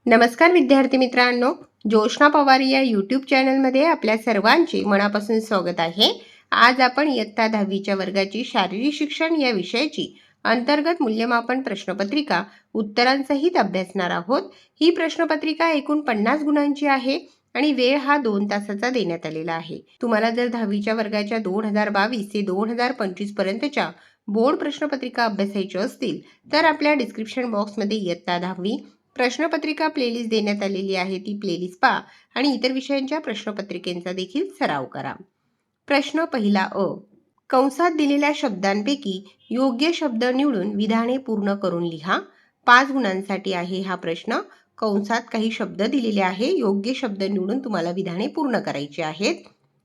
नमस्कार विद्यार्थी मित्रांनो, जोशना पवार या यूट्यूब चॅनलमध्ये आपल्या सर्वांचे मनापासून स्वागत आहे. आज आपण इयत्ता 10वीच्या वर्गाची शारीरिक शिक्षण या विषयाची अंतर्गत मूल्यमापन प्रश्नपत्रिका उत्तरांसहित अभ्यासणार आहोत. ही प्रश्नपत्रिका एकूण 50 गुणांची आहे आणि वेळ हा 2 तासाचा देण्यात आलेला आहे. तुम्हाला जर 10वीच्या वर्गाच्या 2022 ते 2025 पर्यंतच्या बोर्ड प्रश्नपत्रिका अभ्यासायच्या असतील तर आपल्या डिस्क्रिप्शन बॉक्समध्ये इयत्ता 10वी प्रश्नपत्रिका प्लेलिस्ट देण्यात आलेली आहे. ती प्लेलिस्ट पहा आणि इतर विषयांच्या प्रश्नपत्रिकेचा देखील सराव करा. प्रश्न पहिला अ. कंसात दिलेल्या शब्दांपैकी योग्य शब्द निवडून विधाने पूर्ण करून लिहा. 5 गुणांसाठी आहे हा प्रश्न. कंसात काही शब्द दिलेले आहे, योग्य शब्द निवडून तुम्हाला विधाने पूर्ण करायची आहेत.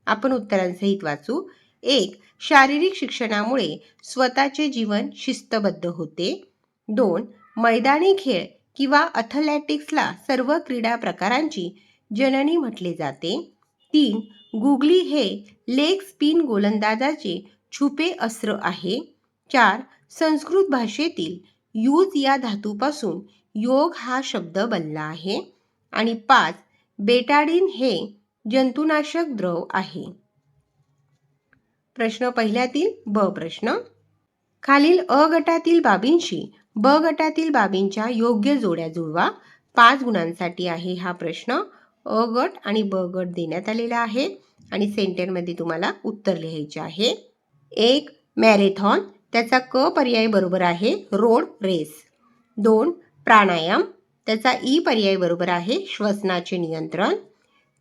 आपण उत्तरांसहित वाचू. 1. शारीरिक शिक्षणामुळे स्वतःचे जीवन शिस्तबद्ध होते. 2. मैदानी खेळ किंवा अथलेटिक्सला सर्व क्रीडा प्रकारांची जननी म्हटले जाते. 3. गुगली हे लेग स्पिन गोलंदाजाचे छुपे अस्त्र आहे. 4. संस्कृत भाषेतील यूज या धातूपासून योग हा शब्द बनला आहे. आणि 5. बेटाडीन हे जंतुनाशक द्रव आहे. प्रश्न पहिल्यातील ब प्रश्न. खालील अ गटातील बाबींशी ब गटातील बाबींच्या योग्य जोड्या जुळवा. 5 गुणांसाठी आहे हा प्रश्न. अ गट आणि ब गट देण्यात आलेला आहे आणि सेंटरमध्ये तुम्हाला उत्तर लिहायचे आहे. 1. मॅरेथॉन, त्याचा क पर्याय बरोबर आहे रोड रेस. 2. प्राणायाम, त्याचा ई पर्याय बरोबर आहे श्वसनाचे नियंत्रण.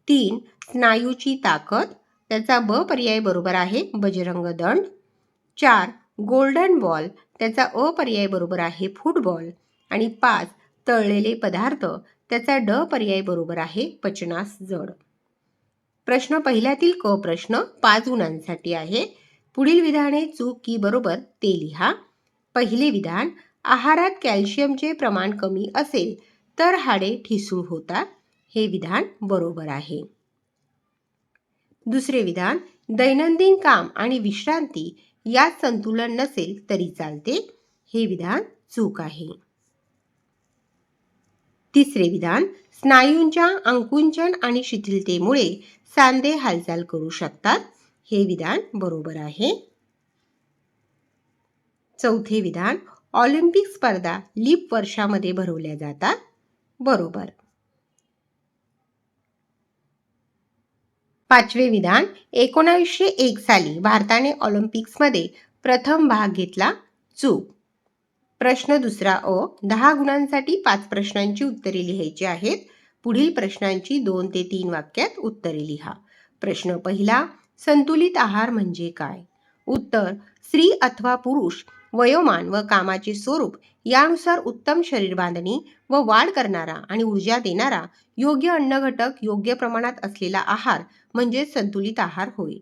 3. स्नायूची ताकद, त्याचा ब पर्याय बरोबर आहे बजरंग दंड. 4. गोल्डन बॉल, त्याचा अ पर्याय बरोबर आहे फुटबॉल. आणि 5. तळलेले पदार्थ, त्याचा ड पर्याय बरोबर आहे पचनास जड. प्रश्न पहिल्यातील क प्रश्न 5 गुणांसाठी आहे. पुढील विधाने चूक की बरोबर ते लिहा. पहिले विधान, आहारात कॅल्शियमचे प्रमाण कमी असेल तर हाडे ठिसूळ होतात. हे विधान बरोबर आहे. दुसरे विधान, दैनंदिन काम आणि विश्रांती यात संतुलन नसेल तरी चालते. हे विधान चूक आहे. तिसरे विधान, स्नायूंच्या आकुंचन आणि शिथिलतेमुळे सांधे हालचाल करू शकतात. हे विधान बरोबर आहे. चौथे विधान, ऑलिम्पिक स्पर्धा लीप वर्षामध्ये भरवल्या जातात. बरोबर. पाचवे विधान, 1901 साली भारताने ऑलिम्पिक्समध्ये प्रथम भाग घेतला. चूक. प्रश्न दुसरा अ. 10 गुणांसाठी 5 प्रश्नांची उत्तरे लिहायची आहेत. पुढील प्रश्नांची 2 ते 3 वाक्यात उत्तरे लिहा. प्रश्न पहिला, संतुलित आहार म्हणजे काय? उत्तर, स्त्री अथवा पुरुष वयोमान व कामाचे स्वरूप यानुसार उत्तम शरीर बांधणी व वाढ करणारा आणि ऊर्जा देणारा योग्य अन्न घटक योग्य प्रमाणात असलेला आहार म्हणजे संतुलित आहार होय.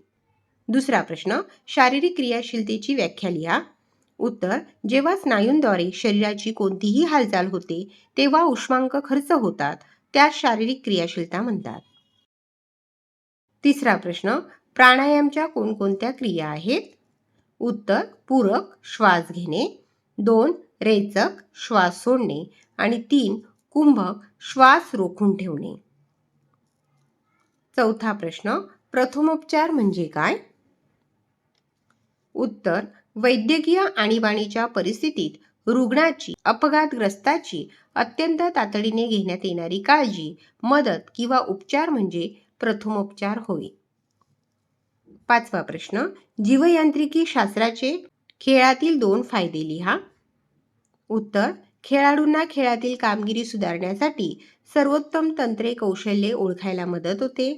दुसरा प्रश्न, शारीरिक क्रियाशीलतेची व्याख्या लिहा. उत्तर, जेव्हा स्नायूंद्वारे शरीराची कोणतीही हालचाल होते तेव्हा उष्मांक खर्च होतात, त्यास शारीरिक क्रियाशीलता म्हणतात. तिसरा प्रश्न, प्राणायामच्या कोणकोणत्या क्रिया आहेत? उत्तर, पूरक श्वास घेणे. 2. रेचक श्वास सोडणे. आणि 3. कुंभक श्वास रोखून ठेवणे. चौथा प्रश्न, प्रथमोपचार म्हणजे काय? उत्तर, वैद्यकीय आणीबाणीच्या परिस्थितीत रुग्णाची अपघातग्रस्ताची अत्यंत तातडीने घेण्यात येणारी काळजी, मदत किंवा उपचार म्हणजे प्रथमोपचार होय. पाचवा प्रश्न, जीवयांत्रिकी शास्त्राचे खेळातील 2 फायदे लिहा. उत्तर, खेळाडूंना खेळातील कामगिरी सुधारण्यासाठी सर्वोत्तम तंत्रे कौशल्ये ओळखायला मदत होते.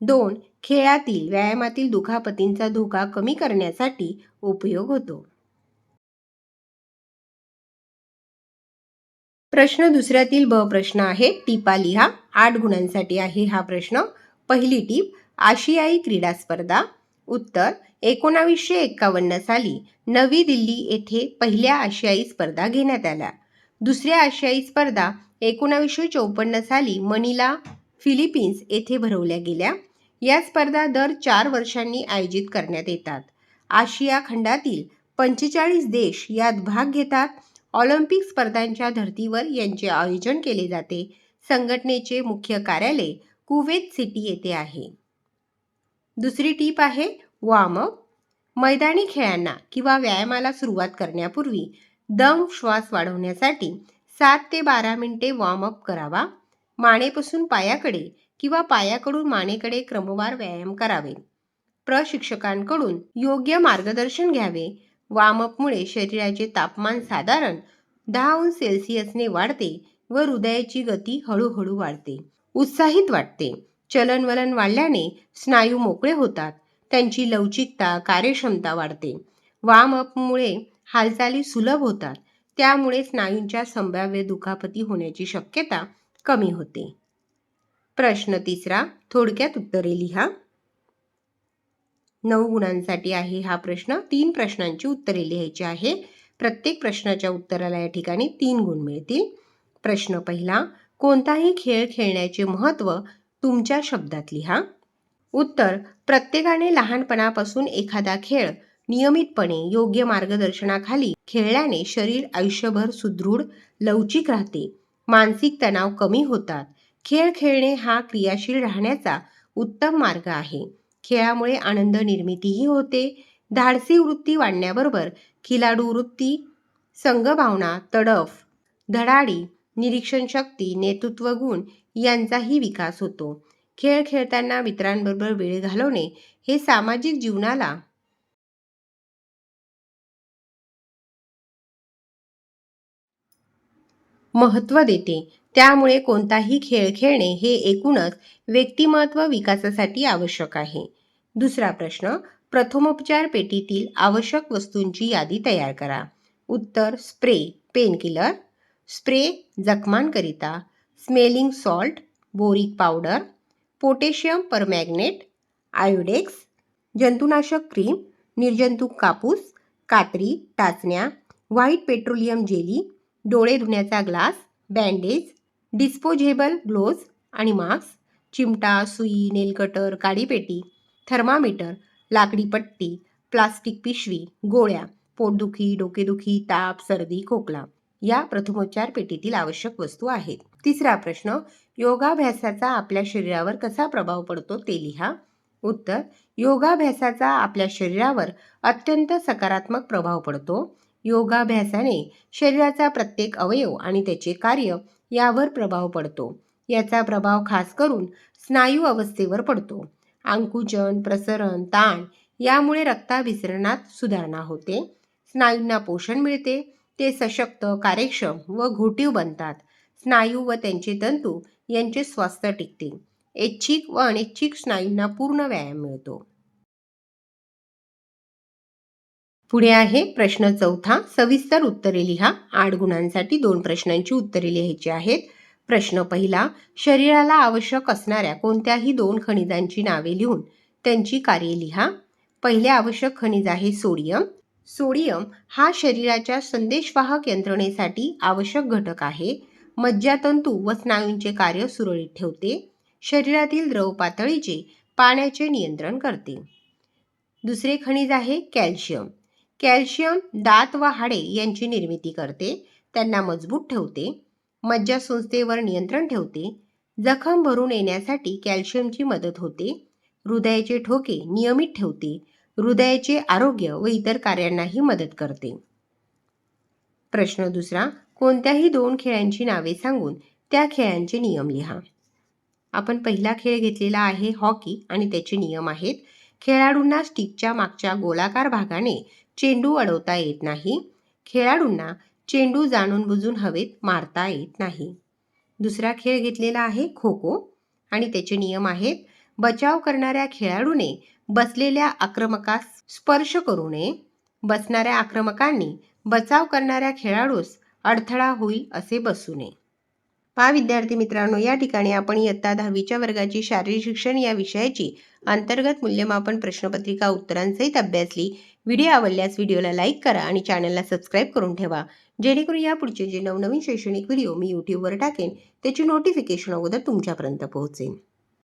2. खेळातील व्यायामातील दुखापतींचा धोका कमी करण्यासाठी उपयोग होतो. प्रश्न दुसऱ्यातील ब प्रश्न आहे. टिपा लिहा. 8 गुणांसाठी आहे हा प्रश्न. पहिली टीप, आशियाई क्रीडा स्पर्धा. उत्तर, 1951 साली नवी दिल्ली येथे पहिल्या आशियाई स्पर्धा घेण्यात आल्या. दुसऱ्या आशियाई स्पर्धा 1954 साली मनिला, फिलिपिन्स येथे भरवल्या गेल्या. या स्पर्धा दर 4 वर्षांनी आयोजित करण्यात येतात. आशिया खंडातील 45 देश यात भाग घेतात. ऑलिम्पिक स्पर्धांच्या धर्तीवर यांचे आयोजन केले जाते. संघटनेचे मुख्य कार्यालय कुवेत सिटी येथे आहे. दुसरी टीप आहे वॉर्मअप. मैदानी खेळांना किंवा व्यायामाला सुरुवात करण्यापूर्वी दम श्वास वाढवण्यासाठी 7 ते 12 मिनिटे वॉर्मअप करावा. मानेपासून पायाकडे किंवा पायाकडून मानेकडे क्रमवार व्यायाम करावे. प्रशिक्षकांकडून योग्य मार्गदर्शन घ्यावे. वॉर्मअपमुळे शरीराचे तापमान साधारण 10°C वाढते व हृदयाची गती हळूहळू वाढते. उत्साहित वाटते. चलनवलन वाढल्याने स्नायू मोकळे होतात. त्यांची लवचिकता, कार्यक्षमता वाढते. वॉर्मअपमुळे हालचाली सुलभ होतात. त्यामुळे स्नायूंच्या संभाव्य दुखापती होण्याची शक्यता कमी होते. प्रश्न तिसरा, थोडक्यात उत्तरे लिहा. 9 गुणांसाठी आहे हा प्रश्न. 3 प्रश्नांची उत्तरे लिहायची आहे. प्रत्येक प्रश्नाच्या उत्तराला या ठिकाणी 3 गुण मिळतील. प्रश्न पहिला, कोणताही खेळ खेळण्याचे महत्त्व तुमच्या शब्दात लिहा. उत्तर, प्रत्येकाने लहानपणापासून एखादा खेळ नियमितपणे योग्य मार्गदर्शनाखाली खेळल्याने शरीर आयुष्यभर सुदृढ, लवचिक राहते. मानसिक तणाव कमी होतात. खेळ खेळणे हा क्रियाशील राहण्याचा उत्तम मार्ग आहे. खेळामुळे आनंद निर्मितीही होते. धाडसी वृत्ती वाढण्याबरोबर खिलाडू वृत्ती, संघभावना, तडफ, धडाडी, निरीक्षण शक्ती, नेतृत्व गुण यांचाही विकास होतो. खेळ खेळताना मित्रांबरोबर वेळ घालवणे हे सामाजिक जीवनाला महत्त्व देते. त्यामुळे कोणताही खेळ खेळणे हे एकूणच व्यक्तिमत्व विकासासाठी आवश्यक आहे. दुसरा प्रश्न, प्रथमोपचार पेटीतील आवश्यक वस्तूंची यादी तयार करा. उत्तर, स्प्रे पेनकिलर, स्प्रे जखमांकरिता, smelling salt, boric powder, potassium permanganate, Iodex, जंतुनाशक क्रीम, निर्जंतुक कापूस, कात्री, टाचण्या, व्हाईट पेट्रोलियम जेली, डोळे धुण्याचा ग्लास, बँडेज, डिस्पोजेबल ग्लोव्ज आणि मास्क, चिमटा, सुई, नेलकटर, काडीपेटी, थर्मामीटर, लाकडी पट्टी, प्लास्टिक पिशवी, गोळ्या, पोटदुखी, डोकेदुखी, ताप, सर्दी, खोकला या प्रथमोपचार पेटीतील आवश्यक वस्तू आहेत. तिसरा प्रश्न, योगाभ्यासाचा आपल्या शरीरावर कसा प्रभाव पडतो ते लिहा. उत्तर, योगाभ्यासाचा आपल्या शरीरावर अत्यंत सकारात्मक प्रभाव पडतो. योगाभ्यासाने शरीराचा प्रत्येक अवयव आणि त्याचे कार्य यावर प्रभाव पडतो. याचा प्रभाव खास करून स्नायू अवस्थेवर पडतो. आकुंचन, प्रसरण, ताण यामुळे रक्ताभिसरणात सुधारणा होते. स्नायूंना पोषण मिळते. ते सशक्त, कार्यक्षम व घोटीव बनतात. स्नायू व त्यांचे तंतू यांचे स्वास्थ्य टिकते. ऐच्छिक व अनैच्छिक स्नायूंना पूर्ण व्यायाम मिळतो. पुढे आहे प्रश्न चौथा, सविस्तर उत्तरे लिहा. 8 गुणांसाठी 2 प्रश्नांची उत्तरे लिहायची आहेत. प्रश्न पहिला, शरीराला आवश्यक असणाऱ्या कोणत्याही 2 खनिजांची नावे लिहून त्यांची कार्ये लिहा. पहिले आवश्यक खनिज आहे सोडियम. सोडियम हा शरीराच्या संदेशवाहक यंत्रणेसाठी आवश्यक घटक आहे. मज्जातंतू व स्नायूंचे कार्य सुरळीत ठेवते. शरीरातील द्रव पातळीचे पाण्याचे नियंत्रण करते. दुसरे खनिज आहे कॅल्शियम. कॅल्शियम दात व हाडे यांची निर्मिती करते. त्यांना मजबूत ठेवते. मज्जासंस्थेवर नियंत्रण ठेवते. जखम भरून येण्यासाठी कॅल्शियमची मदत होते. हृदयाचे ठोके नियमित ठेवते. हृदयाचे आरोग्य व इतर कार्यांनाही मदत करते. प्रश्न दुसरा, कोणत्याही 2 खेळांची नावे सांगून त्या खेळांचे नियम लिहा. आपण पहिला खेळ घेतलेला आहे हॉकी आणि त्याचे नियम आहेत. खेळाडूंना स्टिकच्या मागच्या गोलाकार भागाने चेंडू अडवता येत नाही. खेळाडूंना चेंडू जाणून बुजून हवेत मारता येत नाही. दुसरा खेळ घेतलेला आहे खो खो आणि त्याचे नियम आहेत. बचाव करणाऱ्या खेळाडूने बसलेल्या आक्रमकास स्पर्श करू नये. बसणाऱ्या आक्रमकांनी बचाव करणाऱ्या खेळाडूस अडथळा होईल असे बसू नये. पहा विद्यार्थी मित्रांनो, या ठिकाणी आपण इयत्ता 10वीच्या वर्गाची शारीरिक शिक्षण या विषयाची अंतर्गत मूल्यमापन प्रश्नपत्रिका उत्तरांसहित अभ्यासली. व्हिडिओ आवडल्यास व्हिडिओला लाईक करा आणि चॅनलला सबस्क्राईब करून ठेवा, जेणेकरून या पुढचे जे नवनवीन शैक्षणिक व्हिडिओ मी यूट्यूबवर टाकेन त्याची नोटिफिकेशन अगोदर तुमच्यापर्यंत पोहोचेल.